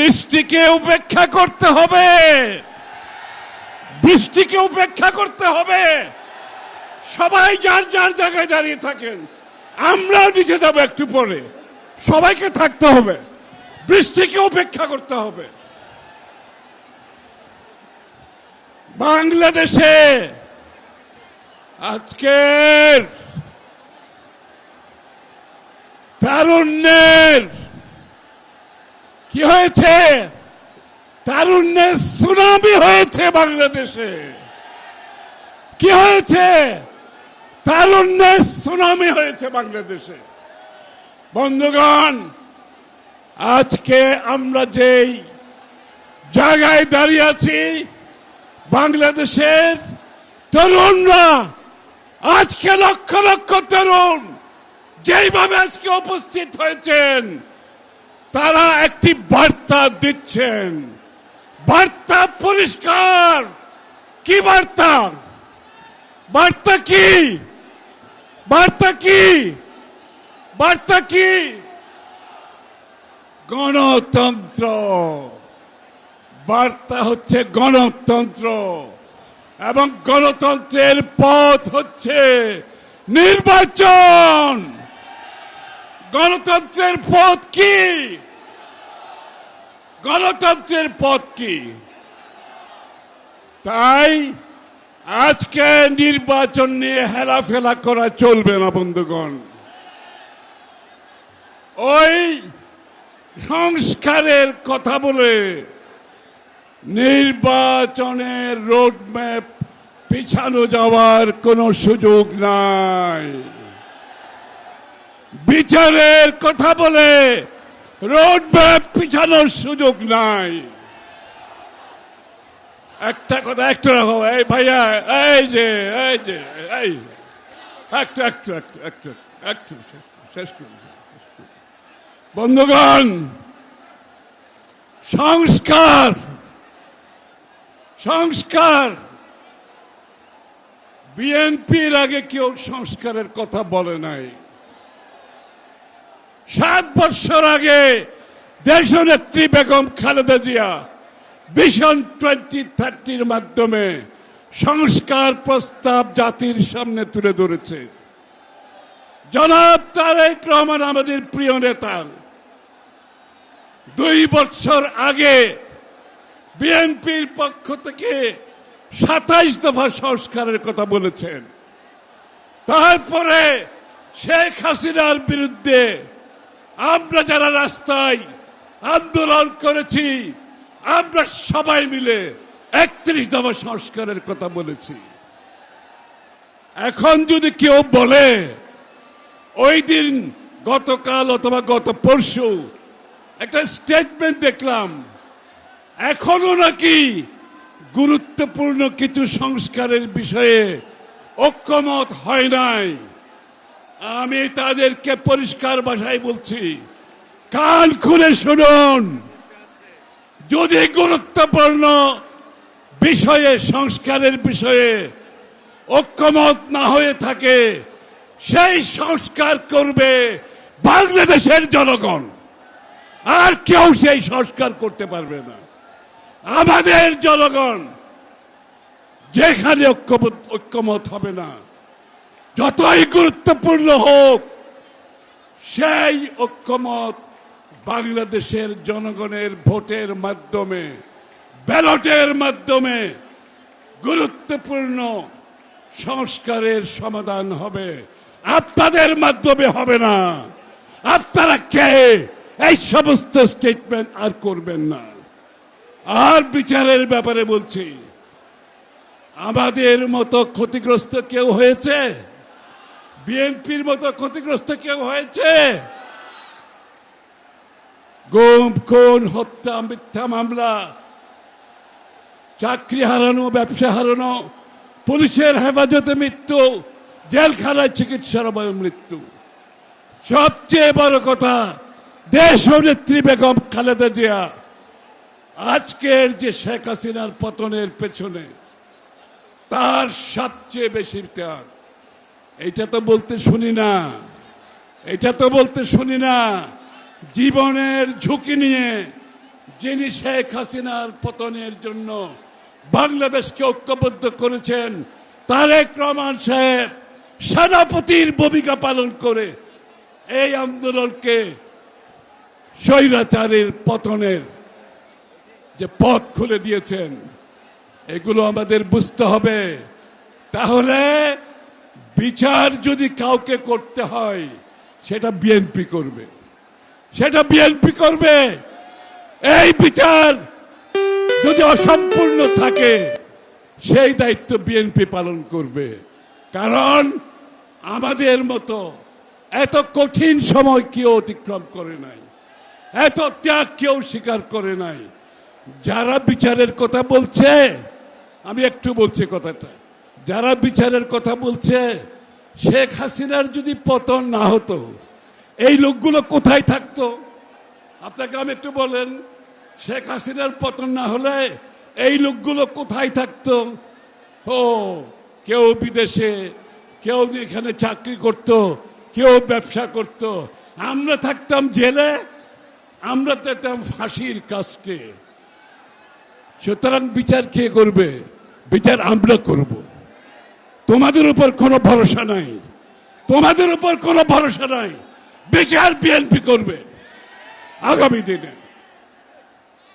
বৃষ্টিকে উপেক্ষা করতে হবে, বৃষ্টিকে উপেক্ষা করতে হবে। সবাই যার যার জায়গায় দাঁড়িয়ে থাকেন, আমরাও নিচে যাব একটু পরে। সবাইকে থাকতে হবে, বৃষ্টিকে উপেক্ষা করতে হবে। বাংলাদেশে আজকের তারুণ্যের কি হয়েছে? তারুণ্যের সুনামি হয়েছে বাংলাদেশে। কি হয়েছে? তারুণ্যের সুনামি হয়েছে বাংলাদেশে। বন্ধুগণ, আজকে আমরা যেই জায়গায় দাঁড়িয়ে আছি, বাংলাদেশের তরুণরা, আজকে লক্ষ লক্ষ তরুণ যেইভাবে আজকে উপস্থিত হয়েছেন, তারা একটি বার্তা দিচ্ছেন। বার্তা পরিষ্কার। কি বার্তা? বার্তা কি? বার্তা কি? বার্তা কি? গণতন্ত্র। বার্তা হচ্ছে গণতন্ত্র, এবং গণতন্ত্রের পথ হচ্ছে নির্বাচন। গণতন্ত্রের পথ কি? গণতন্ত্রের পথ কি? তাই আজকে নির্বাচন নিয়ে হেলাফেলা করা চলবে না বন্ধুগণ। ওই সংস্কারের কথা বলে নির্বাচনের রোডম্যাপ পিছানো যাওয়ার কোনো সুযোগ নাই। বিচারের কথা বলে রোডম্যাপ পিছানোর সুযোগ নাই। একটা কথা একটু রাখো, এই ভাইয়া, এই যে এই একটু একটু একটু একটু একটু শেষ করুন। বন্ধুগণ, সংস্কার সংস্কার বিএনপির আগে কেউ সংস্কারের কথা বলে নাই। 7 বছর আগে দেশনেত্রী বেগম খালেদা জিয়া ভিশন 2030 মাধ্যমে সংস্কার প্রস্তাব জাতির সামনে তুলে ধরেছে। জনাব তারেক রহমান আমাদের প্রিয় নেতা 2 বছর আগে বিএনপির পক্ষ থেকে 27 দফা সংস্কারের কথা বলেছেন। তারপরে শেখ হাসিনার বিরুদ্ধে আমরা যারা রাস্তায় আন্দোলন করেছি, আমরা সবাই মিলে 31 দফা সংস্কারের কথা বলেছি। এখন যদি কেউ বলে, ওই দিন গতকাল অথবা গত পরশু একটা স্টেটমেন্ট দেখলাম, এখনো নাকি গুরুত্বপূর্ণ কিছু সংস্কারের বিষয়ে ঐক্যমত হয় নাই। আমি তাদেরকে পরিষ্কার ভাষায় বলছি, কান খুলে শুনুন। যদি গুরুত্বপূর্ণ বিষয়ে, সংস্কারের বিষয়ে ঐক্যমত না হয়ে থাকে, সেই সংস্কার করবে বাংলাদেশের জনগণ, আর কেউ সেই সংস্কার করতে পারবে না। আমাদের জনগণ যেখানে ঐক্যমত হবে না, যতই গুরুত্বপূর্ণ হোক, সেই ঐক্যমত বাংলাদেশের জনগণের ভোটের মাধ্যমে, ব্যালটের মাধ্যমে গুরুত্বপূর্ণ সংস্কারের সমাধান হবে। আপনাদের মাধ্যমে হবে না। আপনারা কে এই সমস্ত স্টেটমেন্ট আর করবেন না। আর বিচারের ব্যাপারে বলছি, আমাদের মতো ক্ষতিগ্রস্ত কেউ হয়েছে? বিএনপির মতো ক্ষতিগ্রস্ত কেউ হয়েছে? গুম, খুন, হত্যা, মিথ্যা মামলা, চাকরি হারানো, ব্যবসা হারানো, পুলিশের হেফাজতে মৃত্যু, জেলখানায় চিকিৎসার অভাবে মৃত্যু। সবচেয়ে বড় কথা, দেশনেত্রী বেগম খালেদা জিয়া আজকের যে শেখ হাসিনার পতনের পেছনে তার সবচেয়ে বেশি ত্যাগ। এটা তো বলতে শুনি না, এটা তো বলতে শুনি না। জীবনের ঝুঁকি নিয়ে, যিনি শেখ হাসিনার পতনের জন্য বাংলাদেশকে ঐক্যবদ্ধ করেছেন, তারেক রহমান সাহেব সেনাপতির ভূমিকা পালন করে এই আন্দোলনকে স্বৈরাচারের পতনের যে পথ খুলে দিয়েছেন, এগুলো আমাদের বুঝতে হবে। তাহলে বিচার যদি কাউকে করতে হয়, সেটা বিএনপি করবে, সেটা বিএনপি করবে। এই বিচার যদি অসম্পূর্ণ থাকে, সেই দায়িত্ব বিএনপি পালন করবে। কারণ আমাদের মতো এত কঠিন সময় কেউ অতিক্রম করে নাই, এত ত্যাগ কেউ স্বীকার করে নাই। যারা বিচারের কথা বলছে, আমি একটু বলছি কথাটা, যারা বিচারের কথা বলছে, শেখ হাসিনার যদি পতন না হতো, এই লোকগুলো কোথায় থাকতো? আপনাকে আমি একটু বলেন, শেখ হাসিনার পতন না হলে এই লোকগুলো কোথায় থাকতো? ও কেউ বিদেশে, কেউ এখানে চাকরি করত, কেউ ব্যবসা করত, আমরা থাকতাম জেলে, আমরা থাকতাম ফাঁসির কাস্টে। সুতরাং বিচার কে করবে? বিচার আমরা করব। তোমাদের উপর কোনো ভরসা নাই, তোমাদের উপর কোনো ভরসা নাই। বিচার বিএনপি করবে আগামী দিনে।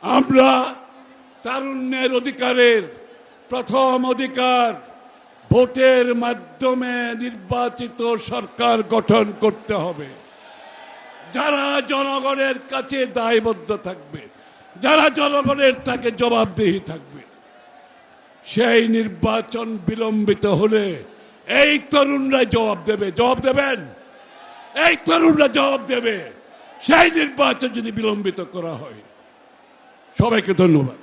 আমরা তারুণ্যের অধিকারের প্রথম অধিকার ভোটের মাধ্যমে নির্বাচিত সরকার গঠন করতে হবে, যারা জনগণের কাছে দায়বদ্ধ থাকবে, যারা জনগণের তাকে জবাবদিহি থাকবে। সেই নির্বাচন বিলম্বিত হলে এই তরুণরা জবাব দেবে, জবাব দেবেন, এই তরুণরা জবাব দেবে সেই নির্বাচন যদি বিলম্বিত করা হয়। সবাইকে ধন্যবাদ।